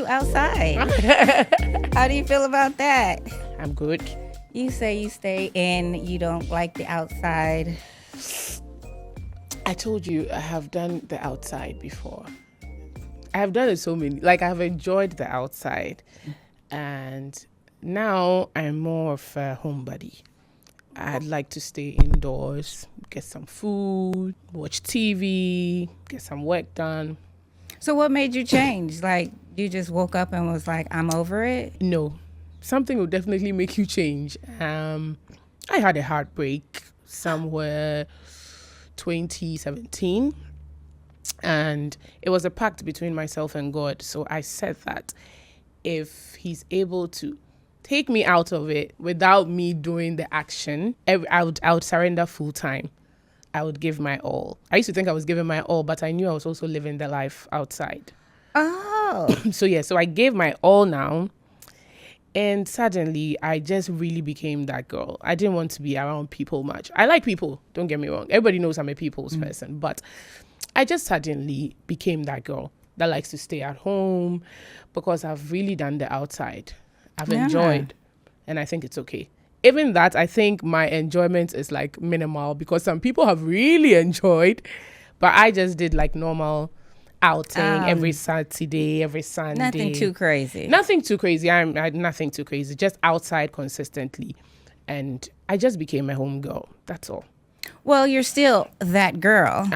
you outside. How do you feel about that? I'm good. You say you stay in, you don't like the outside. I told you I have done the outside before. I have done it so many. Like, I have enjoyed the outside. And now I'm more of a homebody. I'd like to stay indoors, get some food, watch TV, get some work done. So what made you change? Like, you just woke up and was like, I'm over it? No, something will definitely make you change. I had a heartbreak somewhere 2017, and it was a pact between myself and God. So I said that if he's able to take me out of it without me doing the action, I would surrender full time. I would give my all. I used to think I was giving my all, but I knew I was also living the life outside. Oh. So I gave my all now. And suddenly, I just really became that girl. I didn't want to be around people much. I like people, don't get me wrong. Everybody knows I'm a people's person. But I just suddenly became that girl that likes to stay at home because I've really done the outside. I've enjoyed, and I think it's okay. Even that, I think my enjoyment is like minimal because some people have really enjoyed, but I just did like normal outing every Saturday, every Sunday. Nothing too crazy. Nothing too crazy. I'm nothing too crazy. Just outside consistently, and I just became a home girl. That's all. Well, you're still that girl.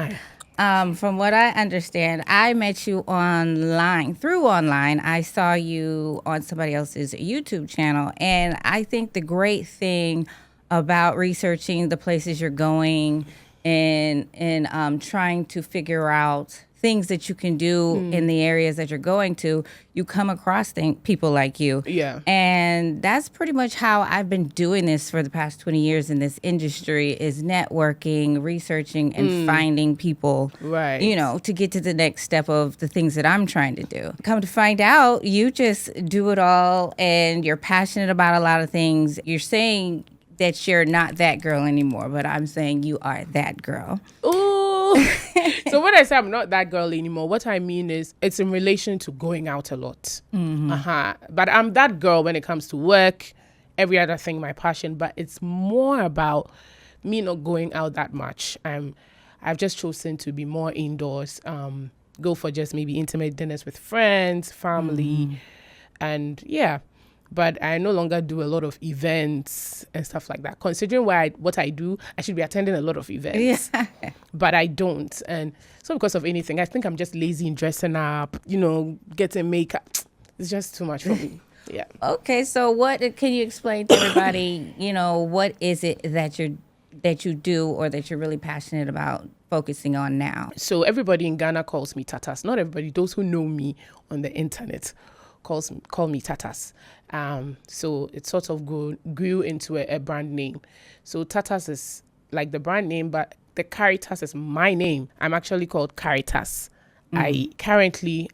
From what I understand, I met you online. Through online, I saw you on somebody else's YouTube channel, and I think the great thing about researching the places you're going and trying to figure out things that you can do in the areas that you're going to, you come across people like you. Yeah. And that's pretty much how I've been doing this for the past 20 years in this industry, is networking, researching, and finding people, Right. to get to the next step of the things that I'm trying to do. Come to find out, you just do it all and you're passionate about a lot of things. You're saying that you're not that girl anymore, but I'm saying you are that girl. Ooh. So when I say I'm not that girl anymore, what I mean is it's in relation to going out a lot. But I'm that girl when it comes to work, every other thing, my passion. But it's more about me not going out that much. I've just chosen to be more indoors, go for just maybe intimate dinners with friends, family, and yeah. But I no longer do a lot of events and stuff like that. Considering what I do, I should be attending a lot of events. Yeah. But I don't. And it's not because of anything. I think I'm just lazy in dressing up, getting makeup. It's just too much for me. Yeah. Okay, so what can you explain to everybody, what is it that you do or that you're really passionate about focusing on now? So everybody in Ghana calls me Tatas. Not everybody. Those who know me on the internet call me Tatas. So it sort of grew into a brand name. So Tatas is like the brand name, but the Caritas is my name. I'm actually called Caritas. I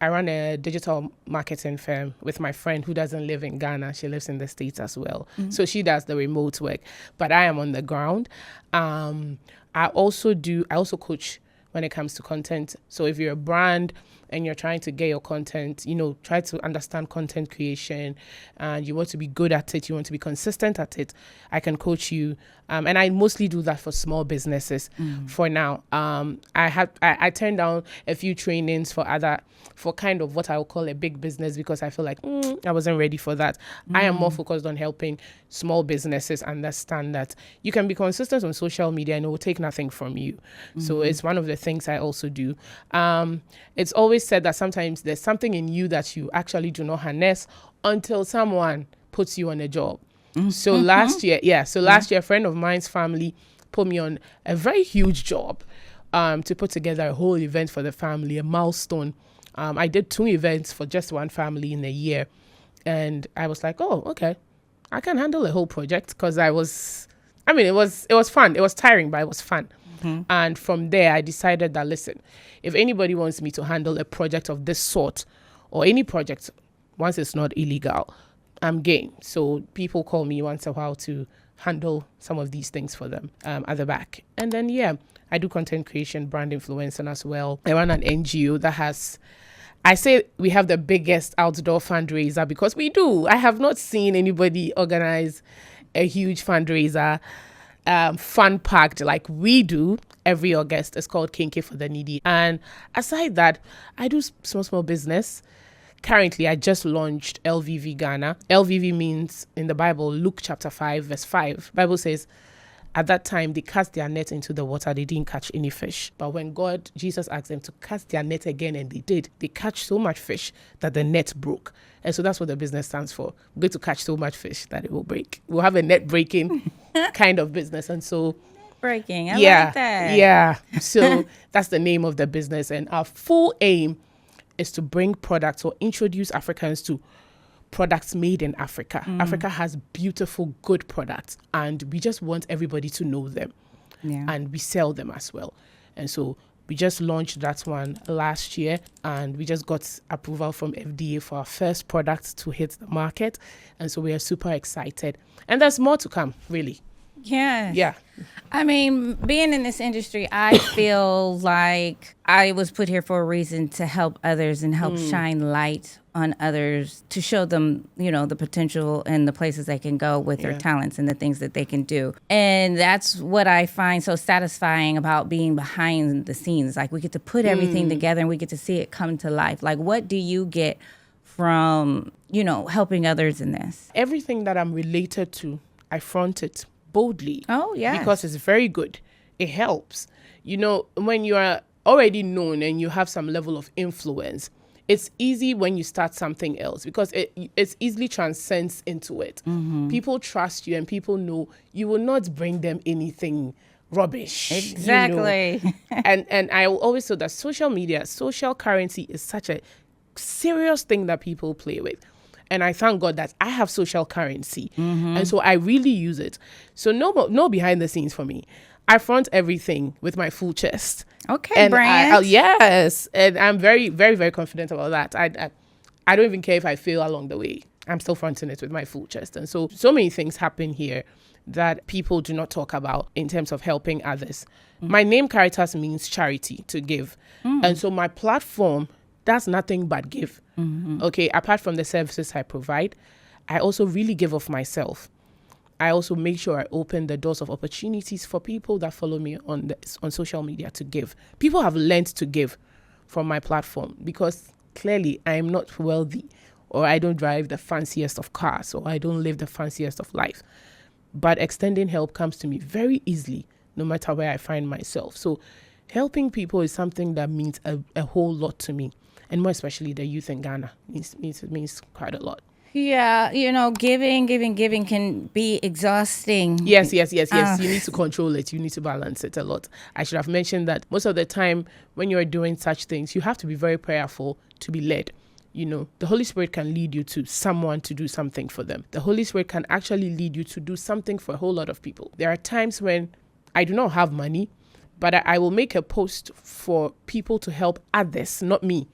run a digital marketing firm with my friend who doesn't live in Ghana. She lives in the States as well. So she does the remote work, but I am on the ground. I also coach when it comes to content. So if you're a brand and you're trying to get your content, try to understand content creation, and you want to be good at it, you want to be consistent at it, I can coach you. And I mostly do that for small businesses for now. I turned down a few trainings for kind of what I would call a big business because I feel like I wasn't ready for that. I am more focused on helping small businesses understand that you can be consistent on social media and it will take nothing from you. So it's one of the things I also do. It's always said that sometimes there's something in you that you actually do not harness until someone puts you on a job. So last year, a friend of mine's family put me on a very huge job to put together a whole event for the family, a milestone. I did 2 events for just one family in a year. And I was like, oh, okay, I can handle a whole project because it was fun. It was tiring, but it was fun. And from there, I decided that, listen, if anybody wants me to handle a project of this sort or any project, once it's not illegal, I'm game. So people call me once a while to handle some of these things for them at the back. And then, I do content creation, brand influencing as well. I run an NGO that has I say we have the biggest outdoor fundraiser because we do. I have not seen anybody organize a huge fundraiser, fun-packed like we do every August. It's called Kinky for the Needy. And aside that, I do small business. Currently, I just launched LVV Ghana. LVV means in the Bible, Luke chapter 5, verse 5. Bible says, at that time, they cast their net into the water. They didn't catch any fish. But when Jesus asked them to cast their net again, and they did, they catch so much fish that the net broke. And so that's what the business stands for. We're going to catch so much fish that it will break. We'll have a net breaking kind of business. And so breaking. I like that. Yeah. So that's the name of the business. And our full aim is to bring products or introduce Africans to products made in Africa. Africa has beautiful, good products, and we just want everybody to know them. And we sell them as well. And so we just launched that one last year, and we just got approval from FDA for our first product to hit the market. And so we are super excited. And there's more to come, really. Yes. Yeah. I mean, being in this industry, I feel like I was put here for a reason to help others and help shine light on others, to show them, you know, the potential and the places they can go with their talents and the things that they can do. And that's what I find so satisfying about being behind the scenes. Like, we get to put everything together and we get to see it come to life. Like, what do you get from, you know, helping others in this? Everything that I'm related to, I front it boldly. Oh, yeah. Because it's very good. It helps. You know, when you are already known and you have some level of influence, it's easy when you start something else because it's easily transcends into it. People trust you and people know you will not bring them anything rubbish. Exactly. You know? and I always say that social media, social currency is such a serious thing that people play with. And I thank God that I have social currency. And so I really use it. So no behind the scenes for me. I front everything with my full chest. Okay, and brand. Yes. And I'm very, very, very confident about that. I don't even care if I fail along the way. I'm still fronting it with my full chest. And so many things happen here that people do not talk about in terms of helping others. My name, Caritas, means charity, to give. And so my platform, that's nothing but give. Okay, apart from the services I provide, I also really give of myself. I also make sure I open the doors of opportunities for people that follow me on social media to give. People have learned to give from my platform because clearly I am not wealthy, or I don't drive the fanciest of cars, or I don't live the fanciest of life. But extending help comes to me very easily, no matter where I find myself. So helping people is something that means a whole lot to me. And more especially the youth in Ghana means quite a lot. Yeah, you know, giving can be exhausting. Yes. You need to control it. You need to balance it a lot. I should have mentioned that most of the time when you're doing such things, you have to be very prayerful to be led. You know, the Holy Spirit can lead you to someone to do something for them. The Holy Spirit can actually lead you to do something for a whole lot of people. There are times when I do not have money, but I will make a post for people to help others, not me.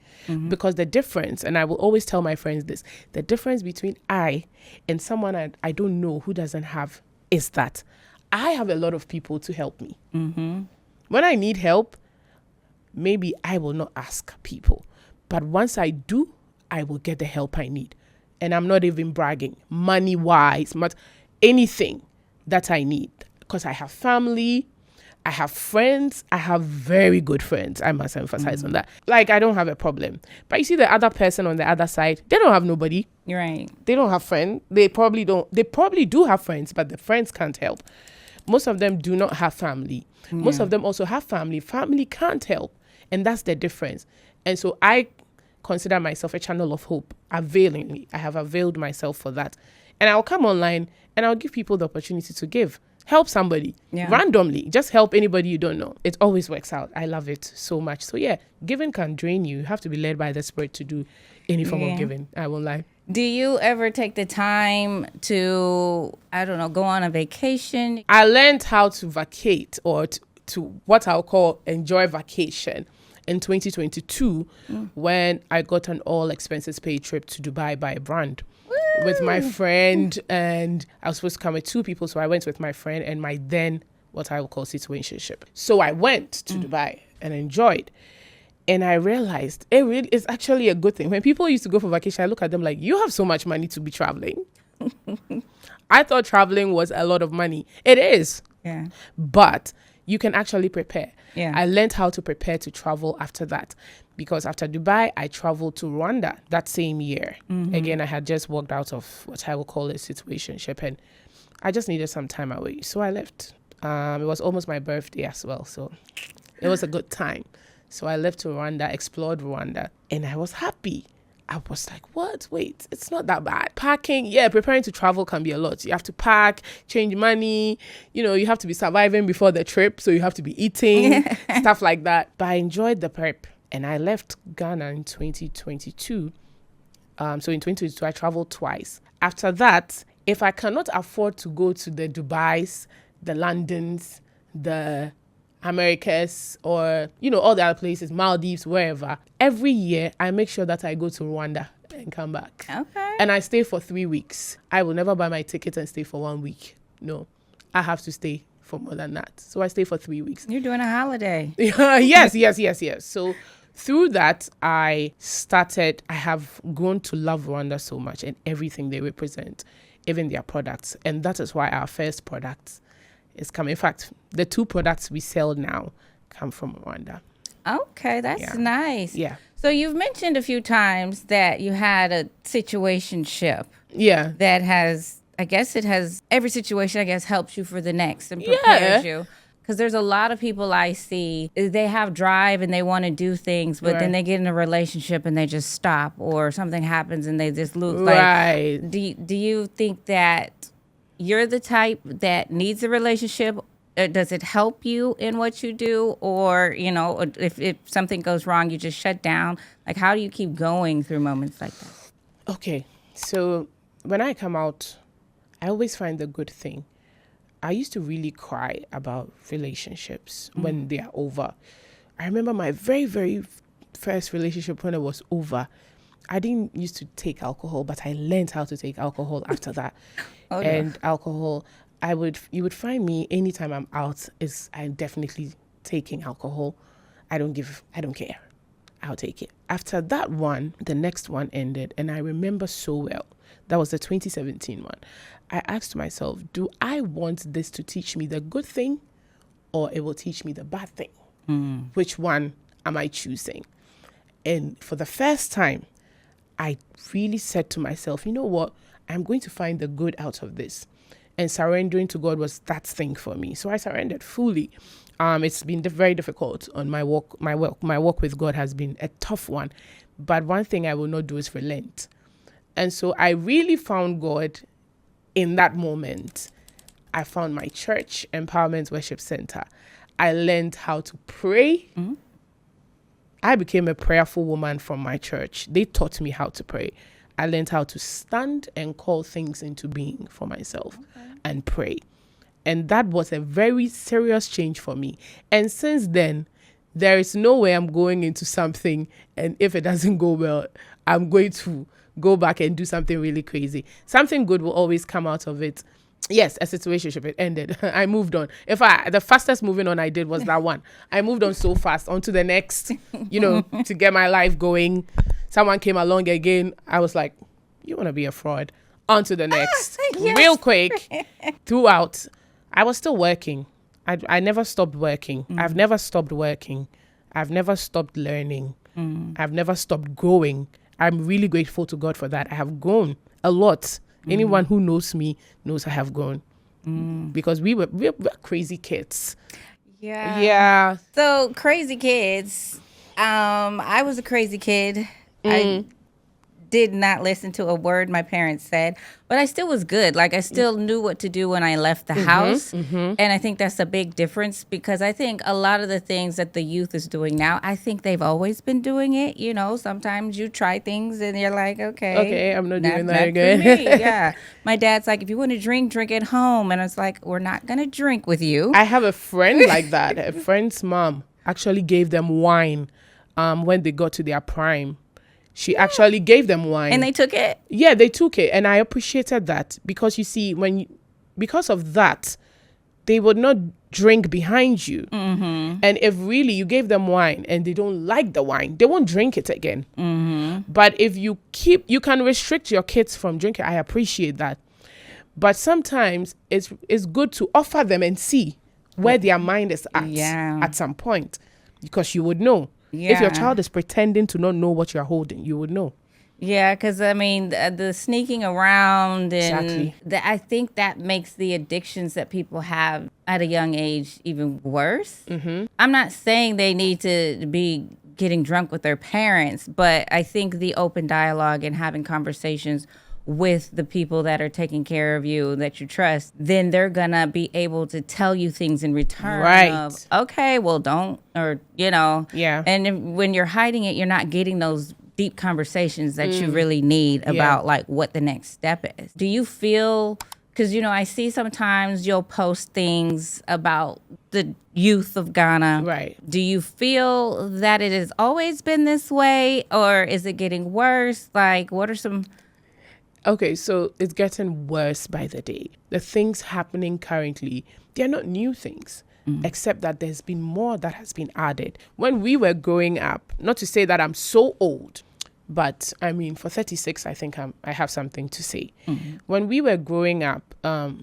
Because the difference, and I will always tell my friends this, the difference between I and someone I don't know who doesn't have is that I have a lot of people to help me. When I need help, maybe I will not ask people. But once I do, I will get the help I need. And I'm not even bragging, money-wise, but anything that I need. Because I have family, I have friends. I have very good friends. I must emphasize on that. Like, I don't have a problem. But you see the other person on the other side, they don't have nobody. You're right. They don't have friends. They probably do have friends, but the friends can't help. Most of them do not have family. Most of them also have family. Family can't help. And that's the difference. And so I consider myself a channel of hope, availingly. I have availed myself for that. And I'll come online and I'll give people the opportunity to give. Help somebody randomly. Just help anybody you don't know. It always works out. I love it so much. So yeah, giving can drain you. You have to be led by the Spirit to do any form of giving. I won't lie. Do you ever take the time to, I don't know, go on a vacation? I learned how to vacate, or to what I'll call enjoy vacation, in 2022 when I got an all expenses paid trip to Dubai by a brand. With my friend, and I was supposed to come with two people, so I went with my friend and my then what I would call situationship. So I went to Dubai and enjoyed. And I realized it really is actually a good thing. When people used to go for vacation, I look at them like, you have so much money to be traveling. I thought traveling was a lot of money. It is. Yeah. But you can actually prepare. Yeah. I learned how to prepare to travel after that. Because after Dubai, I traveled to Rwanda that same year. Again, I had just walked out of what I would call a situationship, and I just needed some time away. So I left. It was almost my birthday as well. So it was a good time. So I left to Rwanda, explored Rwanda, and I was happy. I was like, what? Wait, it's not that bad. Packing, yeah, preparing to travel can be a lot. You have to pack, change money, you have to be surviving before the trip. So you have to be eating, stuff like that. But I enjoyed the prep, and I left Ghana in 2022. So in 2022, I traveled twice. After that, if I cannot afford to go to the Dubais, the Londons, the Americas, or all the other places, Maldives, wherever, every year I make sure that I go to Rwanda and come back. Okay. And I stay for 3 weeks. I will never buy my ticket and stay for 1 week. No, I have to stay for more than that. So I stay for 3 weeks. You're doing a holiday. Yes. So through that, I have grown to love Rwanda so much and everything they represent, even their products. And that is why our first products is coming. In fact, the 2 products we sell now come from Rwanda. Okay, that's nice. Yeah. So you've mentioned a few times that you had a situationship. Yeah. That has, every situation, helps you for the next and prepares you. Because there's a lot of people I see, they have drive and they want to do things, but then they get in a relationship and they just stop, or something happens and they just lose. Right. Like, do you think that you're the type that needs a relationship? Does it help you in what you do? Or, if something goes wrong, you just shut down? Like, how do you keep going through moments like that? Okay. So when I come out, I always find the good thing. I used to really cry about relationships when they are over. I remember my very, very first relationship when it was over. I didn't used to take alcohol, but I learned how to take alcohol after that. Alcohol, you would find me anytime I'm out, I'm definitely taking alcohol. I don't care. I'll take it. After that one, the next one ended, and I remember so well. That was the 2017 one. I asked myself, do I want this to teach me the good thing, or it will teach me the bad thing? Which one am I choosing? And for the first time, I really said to myself, you know what? I'm going to find the good out of this. And surrendering to God was that thing for me. So I surrendered fully. It's been very difficult on my walk. My walk with God has been a tough one. But one thing I will not do is relent. And so I really found God in that moment. I found my church, Empowerment Worship Center. I learned how to pray. I became a prayerful woman from my church. They taught me how to pray. I learned how to stand and call things into being for myself and pray. And that was a very serious change for me. And since then, there is no way I'm going into something, and if it doesn't go well, I'm going to go back and do something really crazy. Something good will always come out of it. Yes, a situationship, it ended. I moved on. The fastest moving on I did was that one. I moved on so fast, on to the next, to get my life going. Someone came along again. I was like, you want to be a fraud? On to the next. Yes. Real quick. Throughout, I was still working. I never stopped working. I've never stopped working. I've never stopped learning. I've never stopped growing. I'm really grateful to God for that. I have grown a lot. Anyone who knows me knows I have grown. Because we're crazy kids. Yeah. So crazy kids. I was a crazy kid. I did not listen to a word my parents said, but I still was good. Like, I still knew what to do when I left the house. And I think that's a big difference, because I think a lot of the things that the youth is doing now, I think they've always been doing it. Sometimes you try things and you're like, okay, I'm not doing that again. Yeah. My dad's like, if you want to drink at home. And I was like, we're not going to drink with you. I have a friend like that. A friend's mom actually gave them wine when they got to their prime. She actually gave them wine. And they took it? Yeah, they took it. And I appreciated that, because you see, because of that, they would not drink behind you. And if really you gave them wine and they don't like the wine, they won't drink it again. But if you can restrict your kids from drinking. I appreciate that. But sometimes it's good to offer them and see where their mind is at some point, because you would know. If your child is pretending to not know what you're holding, you would know. Yeah, because I mean, the sneaking around and I think that makes the addictions that people have at a young age even worse. I'm not saying they need to be getting drunk with their parents, but I think the open dialogue and having conversations with the people that are taking care of you, that you trust, then they're gonna be able to tell you things in return of, okay, well, don't, or, and when you're hiding it, you're not getting those deep conversations that you really need about like what the next step is. Do you feel, because I see sometimes you'll post things about the youth of Ghana. Right. Do you feel that it has always been this way, or is it getting worse? Like, what are some... Okay, so it's getting worse by the day. The things happening currently, they're not new things, except that there's been more that has been added. When we were growing up, not to say that I'm so old, but I mean, for 36, I think I have something to say. When we were growing up,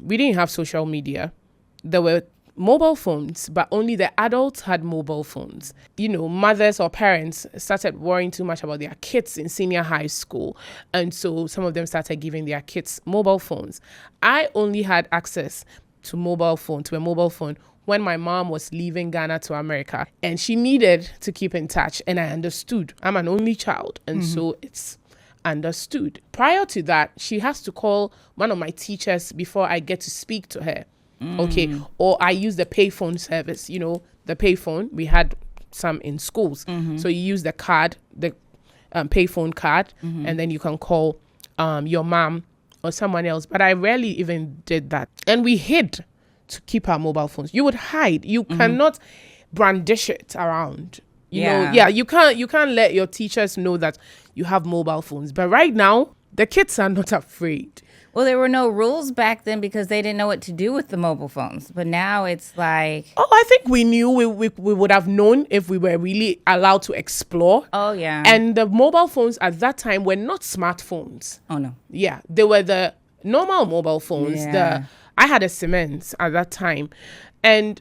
we didn't have social media. There were mobile phones, but only the adults had mobile phones. Mothers or parents started worrying too much about their kids in senior high school. And so some of them started giving their kids mobile phones. I only had access to a mobile phone when my mom was leaving Ghana to America, and she needed to keep in touch. And I understood. I'm an only child. And so it's understood. Prior to that, she has to call one of my teachers before I get to speak to her. Okay, or I use the payphone service, the payphone. We had some in schools. So you use the card, the payphone card, and then you can call your mom or someone else. But I rarely even did that. And we hid to keep our mobile phones. You would hide. You cannot brandish it around. You can't let your teachers know that you have mobile phones. But right now, the kids are not afraid. Well, there were no rules back then because they didn't know what to do with the mobile phones. But now it's like... Oh, I think we knew. We would have known if we were really allowed to explore. Oh, yeah. And the mobile phones at that time were not smartphones. Oh, no. Yeah, they were the normal mobile phones. Yeah. I had a Siemens at that time. And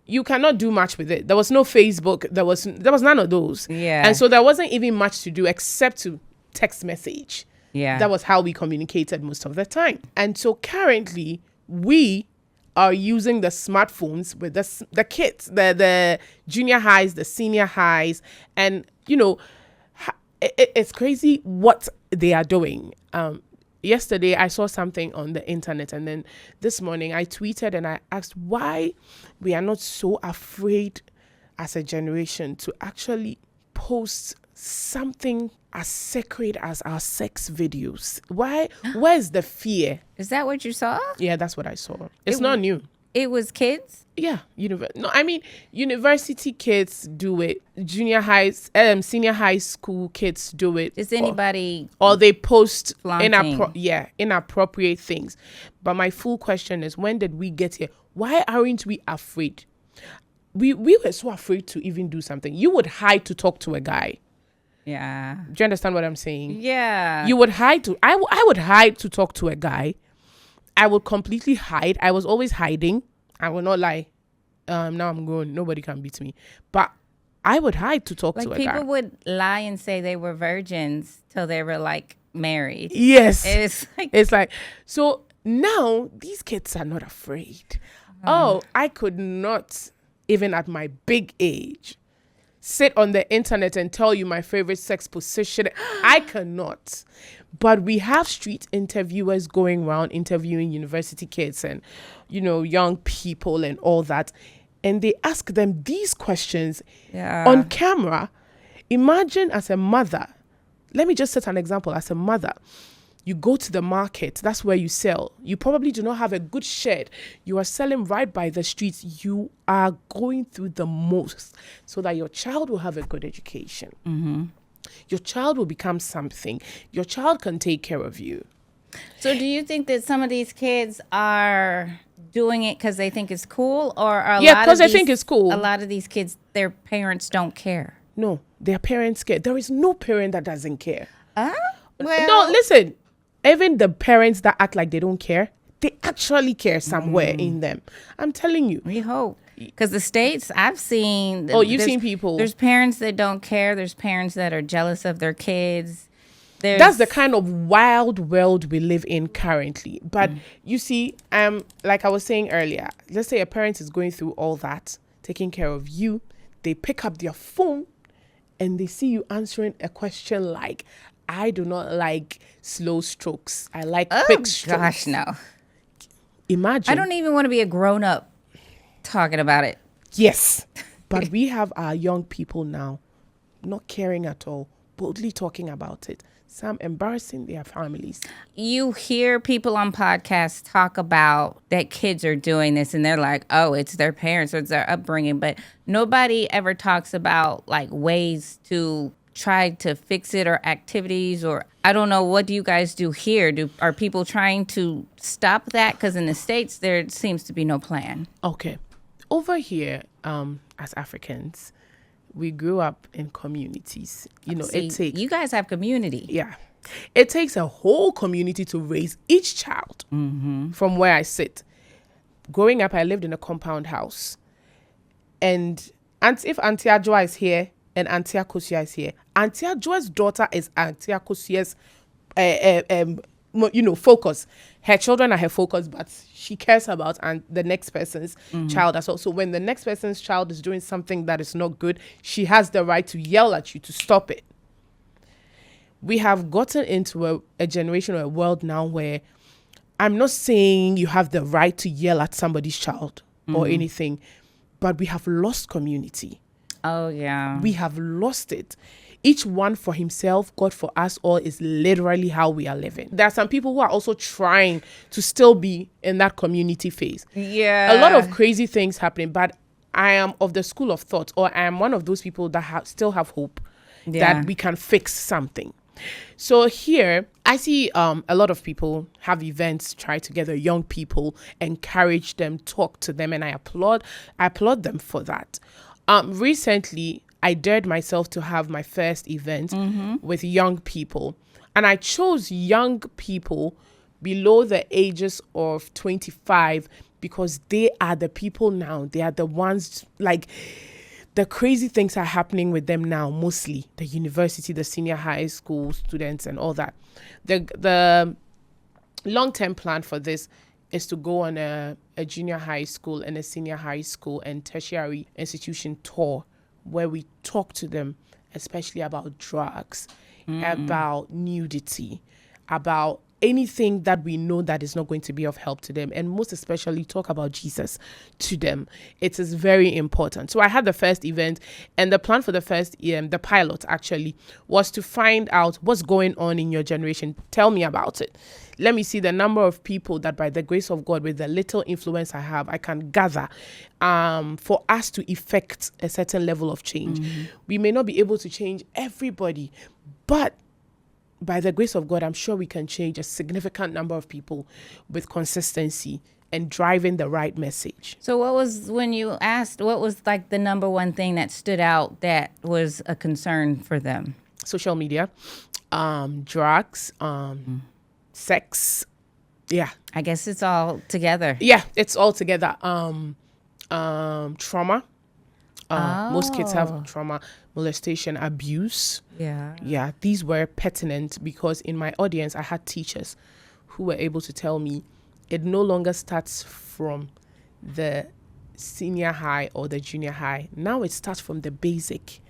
you cannot do much with it. There was no Facebook. There was none of those. Yeah. And so there wasn't even much to do except to text message. Yeah. That was how we communicated most of the time. And so currently, we are using the smartphones with the kids, the junior highs, the senior highs. And, it's crazy what they are doing. Yesterday, I saw something on the internet. And then this morning, I tweeted and I asked why we are not so afraid as a generation to actually post something as sacred as our sex videos. Why? Where's the fear? Is that what you saw? Yeah, that's what I saw. It's not new. It was kids? Yeah, university kids do it. Junior highs, senior high school kids do it. Is anybody or they post flaunting? Inappropriate things. But my full question is, when did we get here? Why aren't we afraid? We were so afraid to even do something. You would hide to talk to a guy. Yeah. Do you understand what I'm saying? Yeah. You would hide to... I would hide to talk to a guy. I would completely hide. I was always hiding. I will not lie. Now I'm grown. Nobody can beat me. But I would hide to talk to a guy. People would lie and say they were virgins till they were married. Yes. It's like... So now these kids are not afraid. Oh, I could not, even at my big age, sit on the internet and tell you my favorite sex position. I cannot. But we have street interviewers going around interviewing university kids and, young people and all that. And they ask them these questions on camera. Imagine as a mother, let me just set an example. As a mother, you go to the market. That's where you sell. You probably do not have a good shed. You are selling right by the streets. You are going through the most so that your child will have a good education. Your child will become something. Your child can take care of you. So do you think that some of these kids are doing it because they think it's cool, or are Because they think it's cool. a lot of these kids, their parents don't care? No, their parents care. There is no parent that doesn't care. Well, No, listen. Even the parents that act like they don't care, they actually care somewhere in them. I'm telling you. we hope. Because the States, I've seen. Oh, you've there's- seen people. There's parents that don't care. There's parents that are jealous of their kids. That's the kind of wild world we live in currently. But you see, like I was saying earlier, let's say a parent is going through all that, taking care of you. They pick up their phone and they see you answering a question like, I do not like slow strokes. I like quick strokes. Gosh, no. Imagine. I don't even want to be a grown up talking about it. Yes. But we have our young people now not caring at all, boldly talking about it. Some embarrassing their families. You hear people on podcasts talk about that kids are doing this and they're like, oh, it's their parents or it's their upbringing. But nobody ever talks about like ways to try to fix it or activities, or I don't know. What do you guys do here? Are people trying to stop that? Because in the States, there seems to be no plan. Okay. Over here, as Africans, we grew up in communities. You know, See, it takes... you guys have community. Yeah. It takes a whole community to raise each child. From where I sit. Growing up, I lived in a compound house. And if Auntie Adjoa is here and Auntie Akosia is here, Auntie Adjoa's daughter is Auntie Akosia's, focus. Her children are her focus, but she cares about the next person's child as well. So when the next person's child is doing something that is not good, she has the right to yell at you to stop it. We have gotten into a generation or a world now where I'm not saying you have the right to yell at somebody's child or anything, but we have lost community. Oh, yeah. We have lost it. Each one for himself, God for us all is literally how we are living. There are some people who are also trying to still be in that community phase. Yeah. A lot of crazy things happening, but I am of the school of thought, or I am one of those people that still have hope that we can fix something. So here, I see a lot of people have events, try to gather young people, encourage them, talk to them, and I applaud them for that. Recently, I dared myself to have my first event with young people. And I chose young people below the ages of 25 because they are the people now. They are the ones, like, the crazy things are happening with them now, mostly. The university, the senior high school students and all that. The long-term plan for this is to go on a junior high school and a senior high school and tertiary institution tour where we talk to them, especially about drugs, about nudity, about anything that we know that is not going to be of help to them, and most especially talk about Jesus to them. It is very important. So I had the first event, and the plan for the first, the pilot actually, was to find out what's going on in your generation. Tell me about it. Let me see the number of people that by the grace of God, with the little influence I have, I can gather for us to effect a certain level of change. We may not be able to change everybody, but by the grace of God, I'm sure we can change a significant number of people with consistency and driving the right message. So what was, when you asked, what was like the number one thing that stood out that was a concern for them? Social media, drugs, sex. Yeah. I guess it's all together. Yeah, it's all together. Trauma. Most kids have trauma, molestation, abuse. Yeah, these were pertinent because in my audience, I had teachers who were able to tell me it no longer starts from the senior high or the junior high. Now it starts from the basic.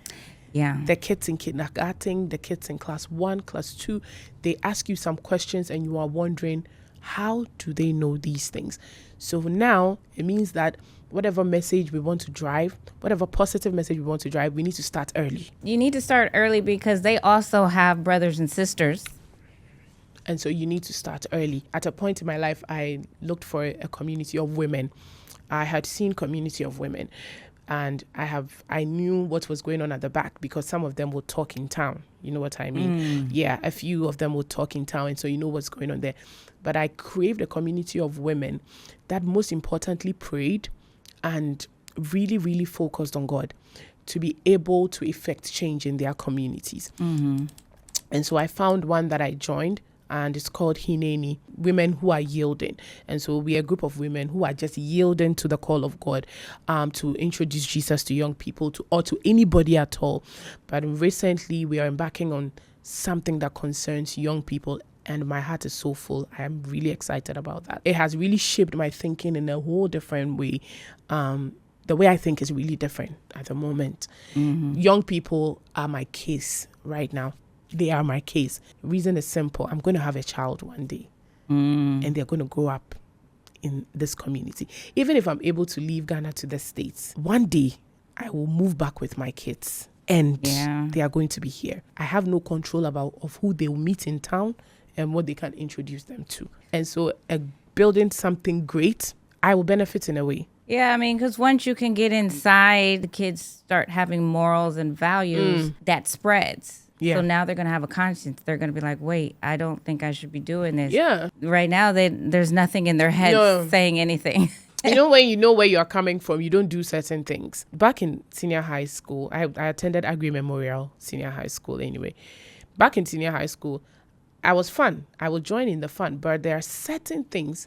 Yeah. The kids in kindergarten, the kids in class 1, class 2, they ask you some questions and you are wondering, how do they know these things? So now it means that whatever message we want to drive, whatever positive message we want to drive, we need to start early. You need to start early because they also have brothers and sisters. And so you need to start early. At a point in my life, I looked for a community of women. I had seen community of women. And I knew what was going on at the back because some of them would talk in town. You know what I mean? Yeah, a few of them would talk in town, and so you know what's going on there. But I craved a community of women that most importantly prayed and really, really focused on God to be able to effect change in their communities. And so I found one that I joined, and it's called Hineni, Women Who Are Yielding. And so we are a group of women who are just yielding to the call of God to introduce Jesus to young people, or to anybody at all. But recently we are embarking on something that concerns young people, and my heart is so full. I am really excited about that. It has really shaped my thinking in a whole different way. The way I think is really different at the moment. Young people are my case right now. They are my case. The reason is simple. I'm going to have a child one day, and they're going to grow up in this community. Even if I'm able to leave Ghana to the States, one day I will move back with my kids, and they are going to be here. I have no control of who they will meet in town and what they can introduce them to. And so building something great, I will benefit in a way. Yeah, I mean, because once you can get inside, the kids start having morals and values, that spreads. Yeah. So now they're going to have a conscience. They're going to be like, wait, I don't think I should be doing this. Yeah. Right now, there's nothing in their head saying anything. You know, when you know where you're coming from, you don't do certain things. Back in senior high school, I attended Aryee Memorial Senior High School anyway. Back in senior high school, I was fun. I would join in the fun, but there are certain things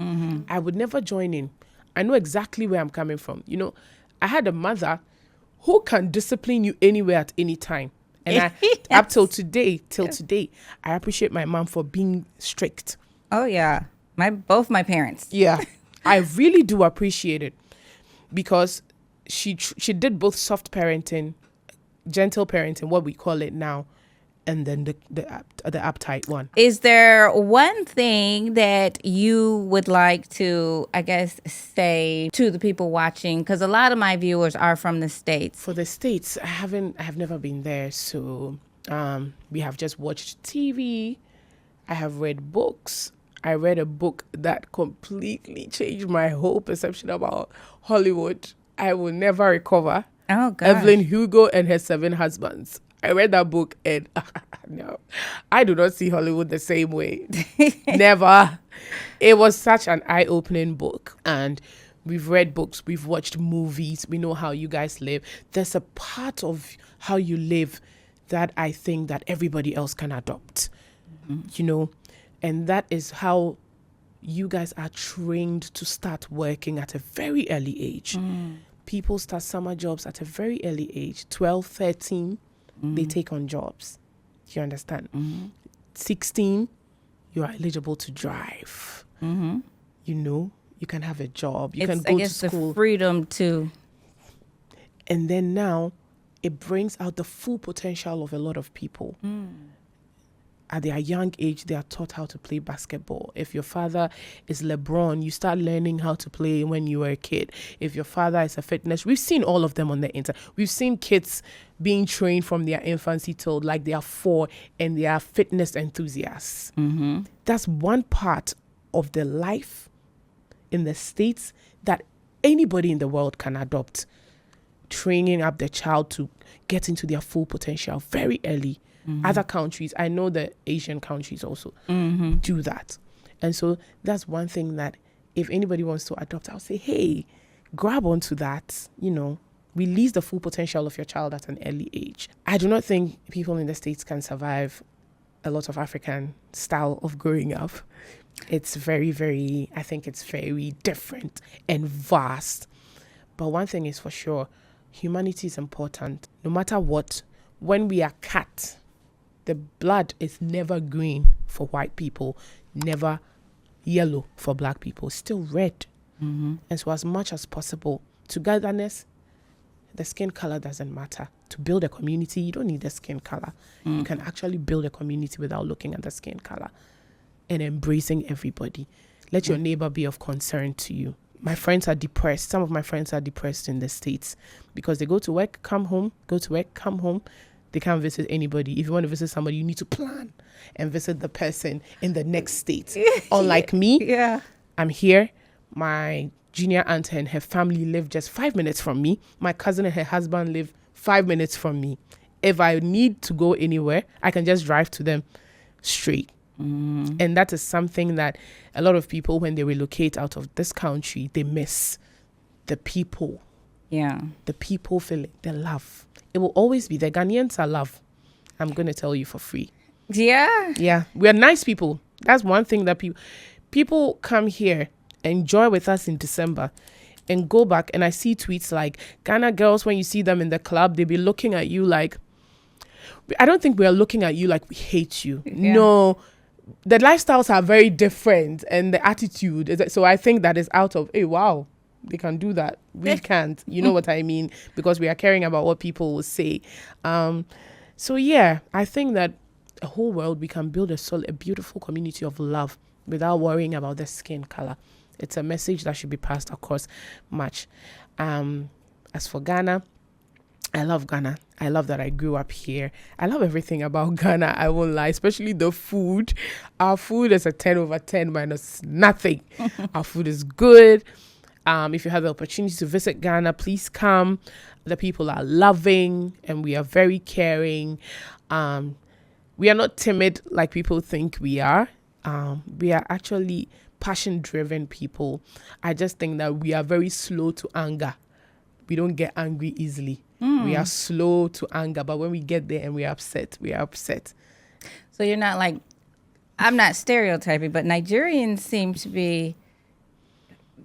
I would never join in. I know exactly where I'm coming from. You know, I had a mother who can discipline you anywhere at any time. And up till today, I appreciate my mom for being strict. Oh, yeah. Both my parents. Yeah. I really do appreciate it because she did both soft parenting, gentle parenting, what we call it now, and then the uptight one. Is there one thing that you would like to, I guess, say to the people watching? Because a lot of my viewers are from the States. For the States, I have never been there. So we have just watched TV. I have read books. I read a book that completely changed my whole perception about Hollywood. I Will Never Recover. Oh, God. Evelyn Hugo and Her 7 Husbands. I read that book and no, I do not see Hollywood the same way. Never. It was such an eye-opening book. And we've read books, we've watched movies, we know how you guys live. There's a part of how you live that I think that everybody else can adopt, you know, and that is how you guys are trained to start working at a very early age. People start summer jobs at a very early age, 12, 13. They take on jobs. You understand? 16, you are eligible to drive. You know, you can have a job. You can go to school. The freedom to. And then now, it brings out the full potential of a lot of people. At their young age, they are taught how to play basketball. If your father is LeBron, you start learning how to play when you were a kid. If your father is a fitness, we've seen all of them on the internet. We've seen kids being trained from their infancy till like they are 4 and they are fitness enthusiasts. That's one part of the life in the States that anybody in the world can adopt. Training up the child to get into their full potential very early. Other countries, I know the Asian countries also do that. And so that's one thing that if anybody wants to adopt, I'll say, hey, grab onto that, you know, release the full potential of your child at an early age. I do not think people in the States can survive a lot of African style of growing up. It's very, very, I think it's very different and vast. But one thing is for sure, humanity is important. No matter what, when we are cut, the blood is never green for white people, never yellow for black people, still red. And so as much as possible, togetherness, the skin color doesn't matter. To build a community, you don't need the skin color. You can actually build a community without looking at the skin color and embracing everybody. Let your neighbor be of concern to you. My friends are depressed. Some of my friends are depressed in the States because they go to work, come home, go to work, come home. They can't visit anybody. If you want to visit somebody, you need to plan and visit the person in the next state. Unlike me, I'm here. My junior aunt and her family live just 5 minutes from me. My cousin and her husband live 5 minutes from me. If I need to go anywhere, I can just drive to them straight. And that is something that a lot of people, when they relocate out of this country, they miss. The people. Yeah. The people feel it. The love. It will always be there. Ghanaians are love. I'm going to tell you for free. Yeah. Yeah. We are nice people. That's one thing that people come here, enjoy with us in December, and go back. And I see tweets like, Ghana girls, when you see them in the club, they be looking at you like, I don't think we are looking at you like we hate you. Yeah. No. The lifestyles are very different, and the attitude is, so I think that is out of, hey, wow, they can do that. We can't. You know what I mean? Because we are caring about what people will say. So yeah, I think that the whole world, we can build a beautiful community of love without worrying about the skin color. It's a message that should be passed across much. As for Ghana, I love Ghana. I love that I grew up here. I love everything about Ghana. I won't lie, especially the food. Our food is a 10 over 10 minus nothing. Our food is good. If you have the opportunity to visit Ghana, please come. The people are loving and we are very caring. We are not timid like people think we are. We are actually passion-driven people. I just think that we are very slow to anger. We don't get angry easily. We are slow to anger, but when we get there and we are upset, we are upset. So you're not like, I'm not stereotyping, but Nigerians seem to be,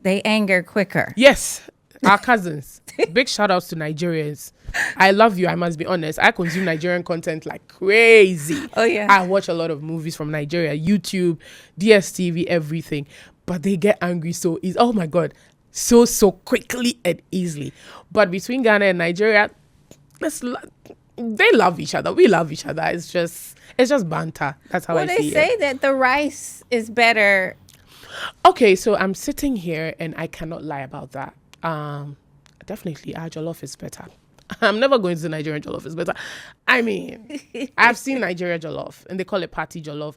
they anger quicker. Yes, our cousins. Big shout outs to Nigerians. I love you, I must be honest. I consume Nigerian content like crazy. Oh, yeah. I watch a lot of movies from Nigeria, YouTube, DSTV, everything. But they get angry so easy. Oh my God. So quickly and easily. But between Ghana and Nigeria, they love each other. We love each other. It's just banter. That's how I see it. Well, they say that the rice is better. Okay, so I'm sitting here and I cannot lie about that. Definitely, our jollof is better. I'm never going to say Nigerian jollof is better. I mean, I've seen Nigeria jollof and they call it party jollof.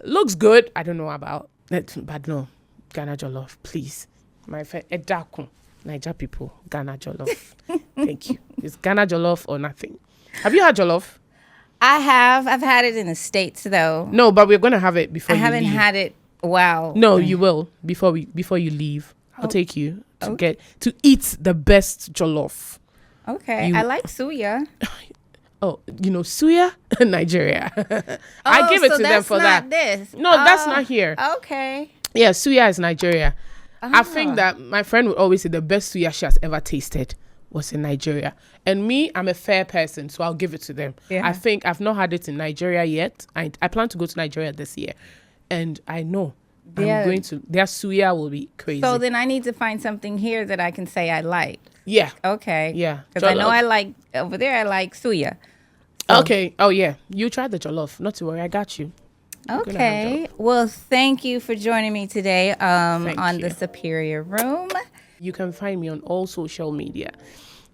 Looks good. I don't know about it, but no, Ghana jollof, please. My friend, Edakun, Niger people, Ghana jollof. Thank you. It's Ghana jollof or nothing. Have you had jollof? I have. I've had it in the States, though. No, but we're going to have it before you leave. I haven't had it. Wow. No, you will before you leave. I'll take you to eat the best jollof. Okay. I like suya. Oh, suya? Nigeria. I give it to them for that. This. No, that's not here. Okay. Yeah, suya is Nigeria. I think that my friend would always say the best suya she has ever tasted was in Nigeria. And me, I'm a fair person, so I'll give it to them. Yeah. I think I've not had it in Nigeria yet. I plan to go to Nigeria this year. And I know I'm going to. Their suya will be crazy. So then I need to find something here that I can say I like. Yeah. Okay. Yeah. Because I know I like, over there I like suya. So. Okay. Oh, yeah. You try the jollof. Not to worry. I got you. Okay. Well, thank you for joining me today on the Superior Room. You can find me on all social media.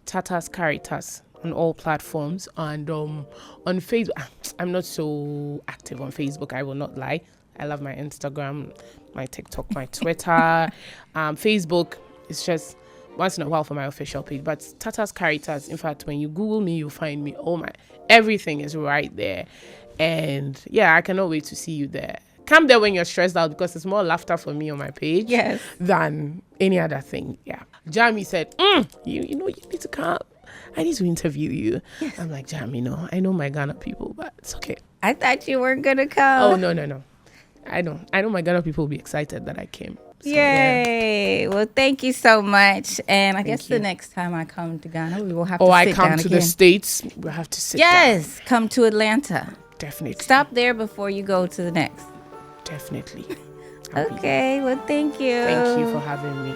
Tatas Caritas on all platforms. And on Facebook, I'm not so active on Facebook. I will not lie. I love my Instagram, my TikTok, my Twitter. Facebook is just once in a while for my official page. But Tatas Caritas, in fact, when you Google me, you'll find me. Everything is right there. And yeah, I cannot wait to see you there. Come there when you're stressed out because it's more laughter for me on my page than any other thing. Yeah. Jamie said, you need to come. I need to interview you. Yes. I'm like, Jamie, I know my Ghana people, but it's okay. I thought you weren't going to come. Oh, no. I know my Ghana people will be excited that I came. So, yay. Yeah. Well, thank you so much. And I guess the next time I come to Ghana, we will have to sit down again. I come to the States, we'll have to sit down. Yes, come to Atlanta. Definitely. Stop there before you go to the next. Definitely. Okay, well, thank you. Thank you for having me.